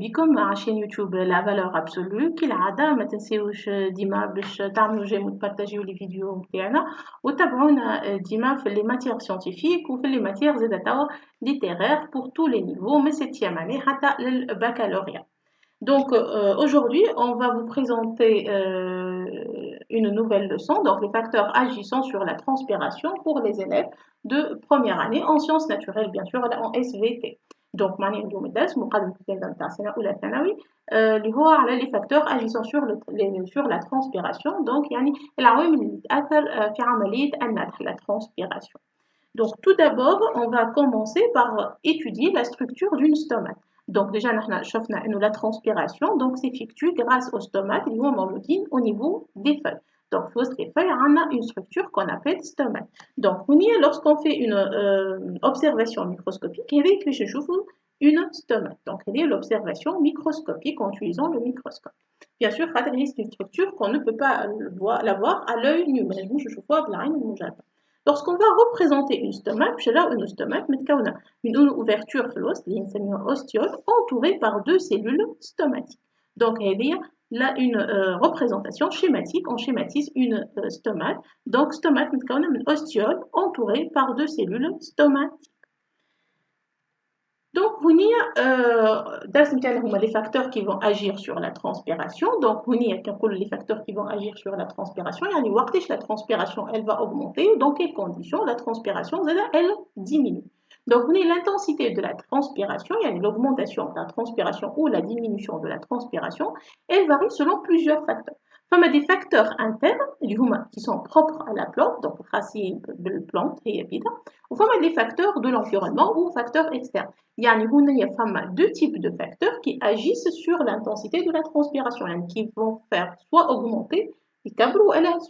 بكم على chaîne YouTube La Valeur Absolue كالعادة ما تنسيوش ديما باش تعملوا جيم وتبارطاجيو لي فيديو نتاعنا وتابعونا ديما في les matières scientifiques وفي les matières زادا توا littéraires pour tous les niveaux من 7e année حتى للبكالوريا. Donc aujourd'hui, on va vous présenter une nouvelle leçon, donc les facteurs agissant sur la transpiration pour les élèves de première année en sciences naturelles, bien sûr, en SVT. Donc, اللي هو على les facteurs agissant sur la transpiration. Donc, يعني العوامل اللي تأثر في عملية النتح, la transpiration. Donc, tout d'abord, on va commencer par étudier la structure d'une stomate. Donc, déjà, la transpiration s'effectue grâce au stomate qui est au niveau des feuilles. Donc, les feuilles, on a une structure qu'on appelle stomate. Donc, lorsqu'on fait une observation microscopique, il y a une stomate. Donc, il y a l'observation microscopique en utilisant le microscope. Bien sûr, c'est une structure qu'on ne peut pas la voir à l'œil nu. Lorsqu'on va représenter une stomate, une stomate une ouverture une ostiole entourée par deux cellules stomatiques. Donc, il y a une représentation schématique. On schématise une stomate. Donc, stomate une ostiole entourée par deux cellules stomatiques. Donc, les facteurs qui vont agir sur la transpiration. Donc, les facteurs qui vont agir sur la transpiration. La transpiration, elle va augmenter. Dans quelles conditions la transpiration, elle diminue. Donc, l'intensité de la transpiration, l'augmentation de la transpiration ou la diminution de la transpiration, elle varie selon plusieurs facteurs. Comme des facteurs internes qui sont propres à la plante, donc racine de la plante et ou comme des facteurs de l'environnement ou facteurs externes. Il y a deux types de facteurs qui agissent sur l'intensité de la transpiration, qui vont faire soit augmenter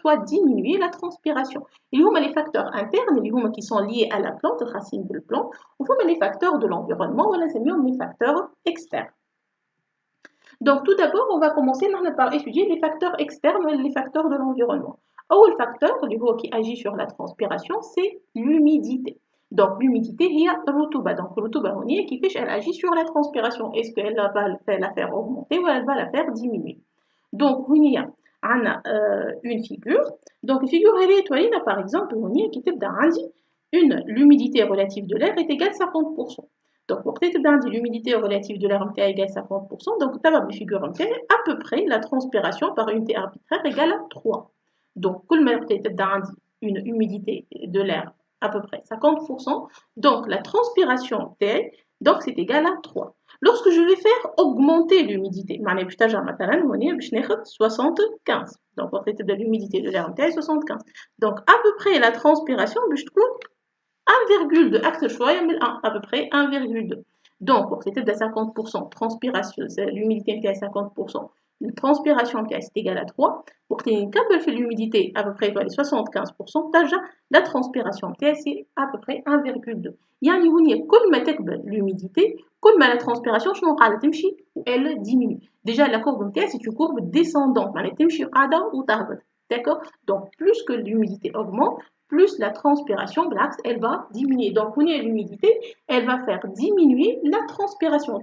soit diminuer la transpiration. Il y a les facteurs internes qui sont liés à la plante, racine de la plante, ou les facteurs de l'environnement, ou les facteurs externes. Donc, tout d'abord, on va commencer par étudier les facteurs externes et les facteurs de l'environnement. Le facteur qui agit sur la transpiration, c'est l'humidité. Donc, l'humidité, il y a l'rutuba. Donc, l'rutuba, elle agit sur la transpiration. Est-ce qu'elle va la faire augmenter ou elle va la faire diminuer? Donc, il y a une figure. Donc, la figure, elle est étoilée, par exemple, l'humidité relative de l'air est égale à 50%. Donc, pour l'humidité relative de l'air est égale à 50%, donc, tu as la figure à peu près la transpiration par unité arbitraire égale à 3. Donc, une humidité de l'air à peu près 50%, donc la transpiration T, donc c'est égal à 3. Lorsque je vais faire augmenter l'humidité, 75. Donc, l'humidité de l'air est 75. Donc, à peu près la transpiration, 1,2 acte choix, à peu près 1,2. Donc, pour c'était de 50%, transpiration, l'humidité est à 50%, une transpiration est égale à 3. Pour que l'humidité à peu près 75%, la transpiration c'est à peu près 1,2. Il y a l'humidité, comme la transpiration, elle diminue. Déjà, la courbe c'est une courbe descendante. D'accord? Donc, plus que l'humidité augmente, plus la transpiration, elle va diminuer. Donc, l'humidité, elle va faire diminuer la transpiration.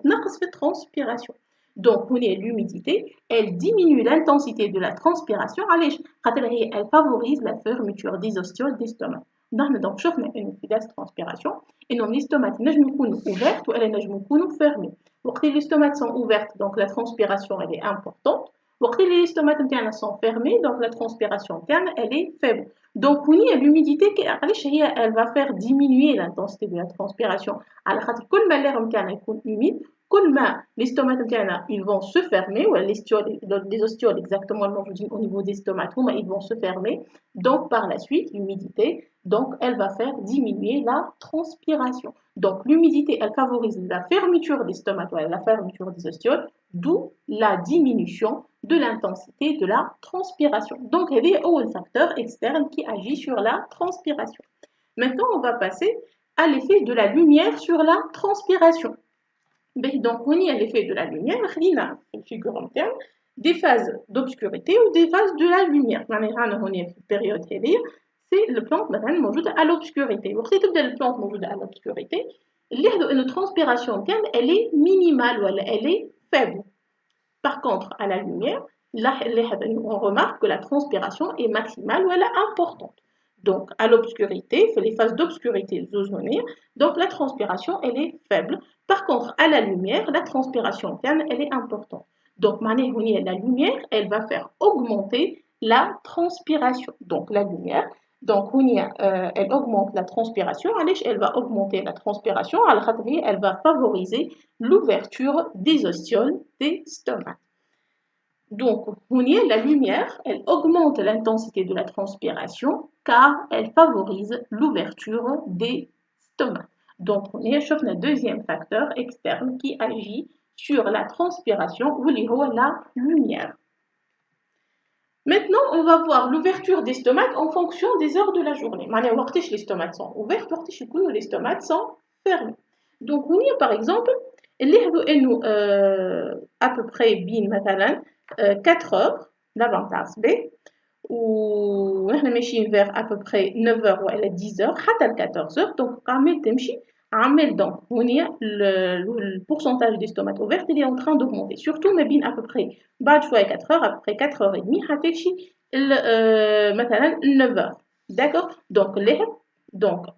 Donc, l'humidité, elle diminue l'intensité de la transpiration. Elle favorise la fermeture des ostioles d'estomac. Donc, je fais une transpiration. Et non, les stomates ne sont ouvertes ou elles ne sont fermées. Lorsque les stomates sont ouvertes, donc la transpiration, elle est importante. Lorsque les stomates sont fermés, donc la transpiration interne, elle est faible. Donc, l'humidité, elle va faire diminuer l'intensité de la transpiration. Alors, quand l'air est humide, les stomates ils vont se fermer, ou les ostioles exactement au niveau des stomates, ils vont se fermer. Donc, par la suite, l'humidité, donc, elle va faire diminuer la transpiration. Donc, l'humidité, elle favorise la fermeture des stomates, la fermeture des ostioles, d'où la diminution de l'intensité de la transpiration. Donc, il y a un facteur externe qui agit sur la transpiration. Maintenant, on va passer à l'effet de la lumière sur la transpiration. Donc, on y a l'effet de la lumière, une figure en termes, des phases d'obscurité ou des phases de la lumière. On est une période c'est le plante موجودة à l'obscurité. وقت تبدأ البلانت موجودة à l'obscurité, la transpiration interne, elle est minimale ou elle est faible. Par contre, à la lumière, là, on remarque que la transpiration est maximale ou elle est importante. Donc, à l'obscurité, les phases d'obscurité ozonienne, donc la transpiration, elle est faible. Par contre, à la lumière, la transpiration interne, elle est importante. Donc, la lumière, elle va faire augmenter la transpiration. Donc, la lumière, donc, elle augmente la transpiration. Elle va augmenter la transpiration. Elle va favoriser l'ouverture des ostioles des stomacs. Donc, la lumière, elle augmente l'intensité de la transpiration car elle favorise l'ouverture des stomacs. Donc, on y a le deuxième facteur externe qui agit sur la transpiration ou la lumière. Maintenant, on va voir l'ouverture des stomacs en fonction des heures de la journée. Les stomacs sont ouverts, les stomacs sont fermés. Donc, on y a par exemple, à peu près bien, 4 heures d'avance B, ou on est vers à peu près 9 heures ou 10 heures, à 14 heures. Donc, donc, le pourcentage des stomacs ouverts, il est en train d'augmenter. Surtout, mais bien à peu près, 4 heures, à peu près 4 heures et demie, مثلا 9 heures. D'accord? Donc,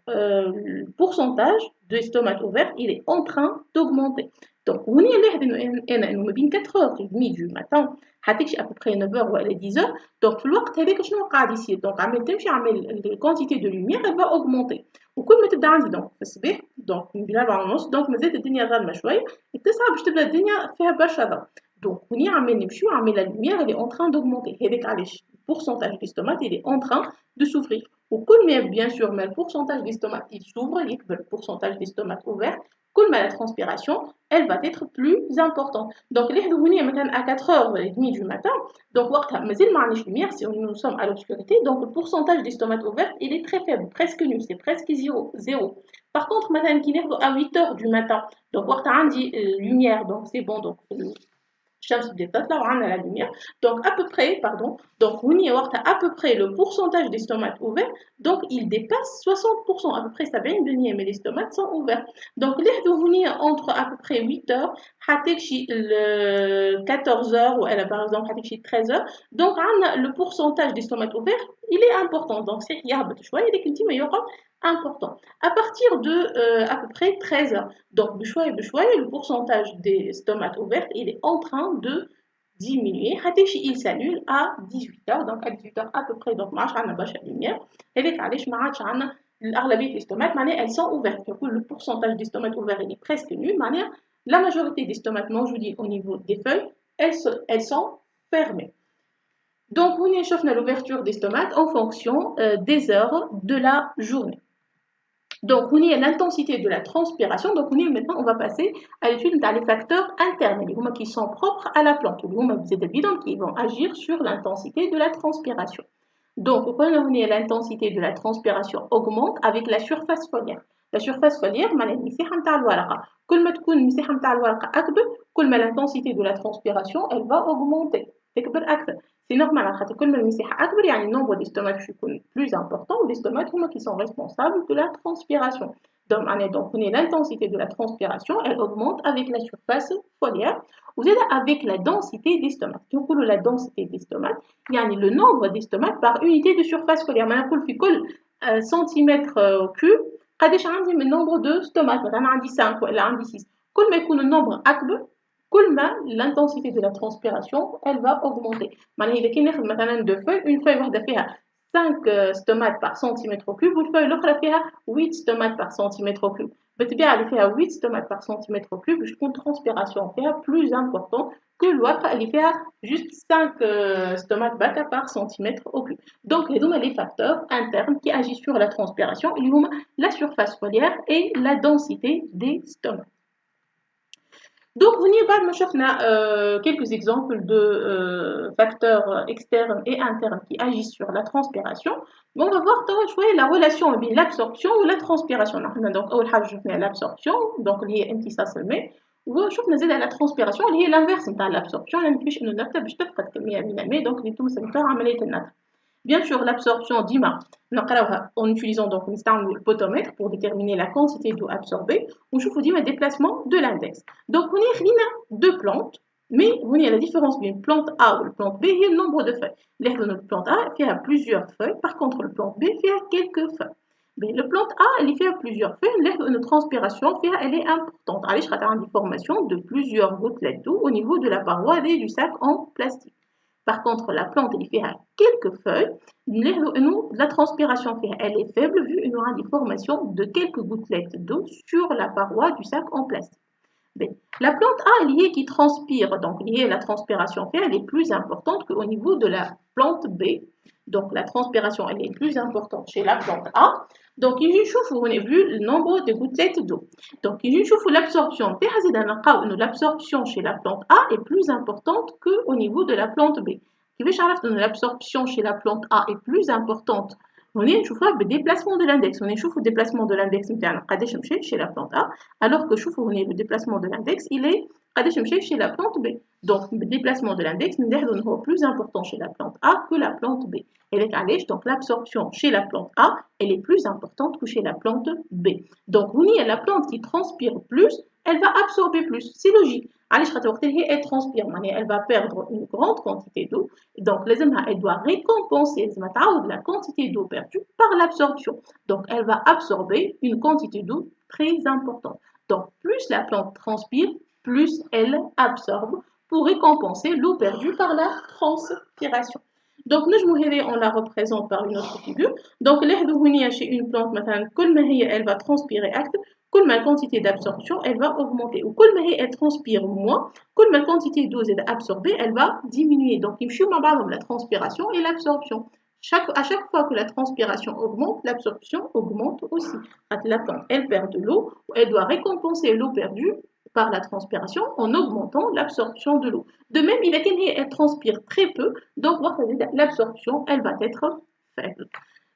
le pourcentage de stomac ouvert, il est en train d'augmenter. Donc, on est 4 heures et demie du matin, à peu près 9 heures ou 10 heures. Donc, le temps هذاك شنو قاعد يصير؟ Donc, la quantité de lumière, elle va augmenter. وكل ما تبدا عندي donc في الصباح donc من 4:30 donc مازالت الدنيا ظلمه شويه التسعه باش تبدا الدنيا فيها برشا ضوء. Donc, هوني عمال نمشيو عمال la lumière elle est en train d'augmenter. هذاك علاش le pourcentage d'estomac il est en train de s'ouvrir. وكل ما bien sûr mais le pourcentage d'estomac il s'ouvre, le pourcentage d'estomac ouvert, كل ما la transpiration elle va être plus importante. Donc, à 4h30 du matin, donc lumière, si nous sommes à l'obscurité, donc le pourcentage d'estomac ouvert il est très faible, presque nul, c'est presque zéro. Par contre, à 8h du matin, donc lumière, donc c'est bon, donc là on a la lumière. Donc à peu près, donc on y a à peu près le pourcentage des stomacs ouverts, donc il dépasse 60%, à peu près ça vient de nier, mais les stomacs sont ouverts. Donc les entre à peu près 8 heures, le 14 heures, ou elle a par exemple 13 heures, donc on a le pourcentage des stomacs ouverts, il est important. Donc c'est il y a important. À partir de à peu près 13 heures, donc le pourcentage des stomacs ouverts, il est en train de diminuer. Il s'annule à 18 heures, donc à 18 heures à peu près, donc ما عادش عندنا برشا lumière. هذاك علاش ما عادش عندنا الأغلبية des stomacs, elles sont ouvertes. Le pourcentage des stomacs ouverts il est presque nul. La majorité des stomacs non dis au niveau des feuilles, elles sont fermées. Donc, on a l'ouverture des stomacs en fonction des heures de la journée. Donc, on y a l'intensité de la transpiration. Donc, maintenant, on va passer à l'étude des facteurs internes, qui sont propres à la plante, qui vont agir sur l'intensité de la transpiration. Donc, on y a l'intensité de la transpiration augmente avec la surface foliaire. La surface foliaire, كل ما l'intensité de la transpiration, elle va augmenter. C'est normal, كل ما المساحة أكبر يعني le nombre d'estomacs est plus important, ou les stomacs qui sont responsables de la transpiration. Donc, l'intensité de la transpiration, elle augmente avec la surface foliaire, ou avec la densité des stomacs. Donc, la densité des stomacs, le nombre d'estomacs par unité de surface foliaire. Maintenant, في كل centimètre cube, قداش عندي من nombre de stomacs. مثلا عندي 5 ولا عندي 6. كل ما يكون النمبر أكبر كل ما l'intensité de la transpiration elle va augmenter. معناها إذا كان ناخذ مثلا دو فeuilles, une feuille واحدة فيها 5 stomates par centimètre cube والفeuille الأخرى فيها 8 stomates par centimètre cube. بالطبيعة اللي فيها 8 stomates par centimètre cube باش تكون transpiration فيها plus important que l'autre اللي فيها juste 5 stomates par centimètre cube. Donc les facteurs internes qui agissent sur la transpiration, la surface foliaire et la densité des stomacs. Donc, on y a quelques exemples de facteurs externes et internes qui agissent sur la transpiration. On va voir la relation entre l'absorption ou la transpiration. Donc, l'absorption, donc liée à l'imtisas الماء, وشفنا زاد la transpiration اللي هي l'inverse نتاع l'absorption. يعني كيفاش إنه النبتة باش تفقد كمية من الماء، donc اللي تمس نتاع عملية النفخ. Bien sûr, l'absorption d'IMA, en utilisant donc le potomètre pour déterminer la quantité d'eau absorbée, ou je vous dis le déplacement de l'index. Donc, on a deux plantes, mais on a la différence entre une plante A ou une plante B, il y a le nombre de feuilles. Notre plante A fait à plusieurs feuilles, par contre, le plante B fait à quelques feuilles. Mais le plante A, elle fait à plusieurs feuilles, notre transpiration fait, elle est importante. Allez, je vais une déformation de plusieurs gouttelettes d'eau au niveau de la paroi et du sac en plastique. Par contre, la plante, elle fait à quelques feuilles. Nous, la transpiration, elle est faible vu une aura des formations de quelques gouttelettes d'eau sur la paroi du sac en plastique. B. La plante A est liée qui transpire, donc liée à la transpiration, elle est plus importante qu'au niveau de la plante B. Donc la transpiration, elle est plus importante chez la plante A. Donc il chauffe, on a vu le nombre de gouttelettes d'eau. Donc il chauffe l'absorption. L'absorption chez la plante A est plus importante qu'au niveau de la plante B. Qui veut dire que l'absorption chez la plante A est plus importante. On est le déplacement de l'index. On est le déplacement de l'index chez la plante A, alors que le déplacement de l'index, il est chez la plante B. Donc, le déplacement de l'index est plus important chez la plante A que la plante B. Donc l'absorption chez la plante A, elle est plus importante que chez la plante B. Donc, la plante qui transpire plus, elle va absorber plus. C'est logique. Elle transpire, elle va perdre une grande quantité d'eau. Donc, elle doit récompenser la quantité d'eau perdue par l'absorption. Donc, elle va absorber une quantité d'eau très importante. Donc, plus la plante transpire, plus elle absorbe pour récompenser l'eau perdue par la transpiration. Donc, on la représente par une autre figure. Donc, l'air de chez une plante, elle va transpirer acte, la quantité d'absorption, elle va augmenter. Ou elle transpire moins, la quantité d'eau est absorbée, elle va diminuer. Donc, il y a la transpiration et l'absorption. À chaque fois que la transpiration augmente, l'absorption augmente aussi. La plante, elle perd de l'eau, elle doit récompenser l'eau perdue par la transpiration en augmentant l'absorption de l'eau. De même, elle transpire très peu, donc l'absorption, elle va être faible.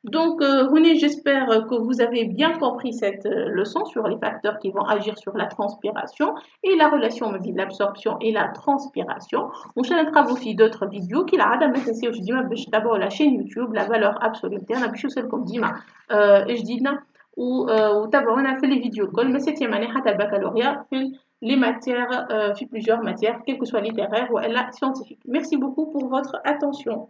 Donc, j'espère que vous avez bien compris cette leçon sur les facteurs qui vont agir sur la transpiration et la relation entre l'absorption et la transpiration. On challengera aussi d'autres vidéos qui la radam d'abord la chaîne YouTube, la valeur absolue. On a vu celle comme Dima. Je dis ou d'abord on a fait les vidéos mais 7e année حتى baccalauréat les matières, plusieurs matières, quelles que soient littéraires ou scientifiques. Merci beaucoup pour votre attention.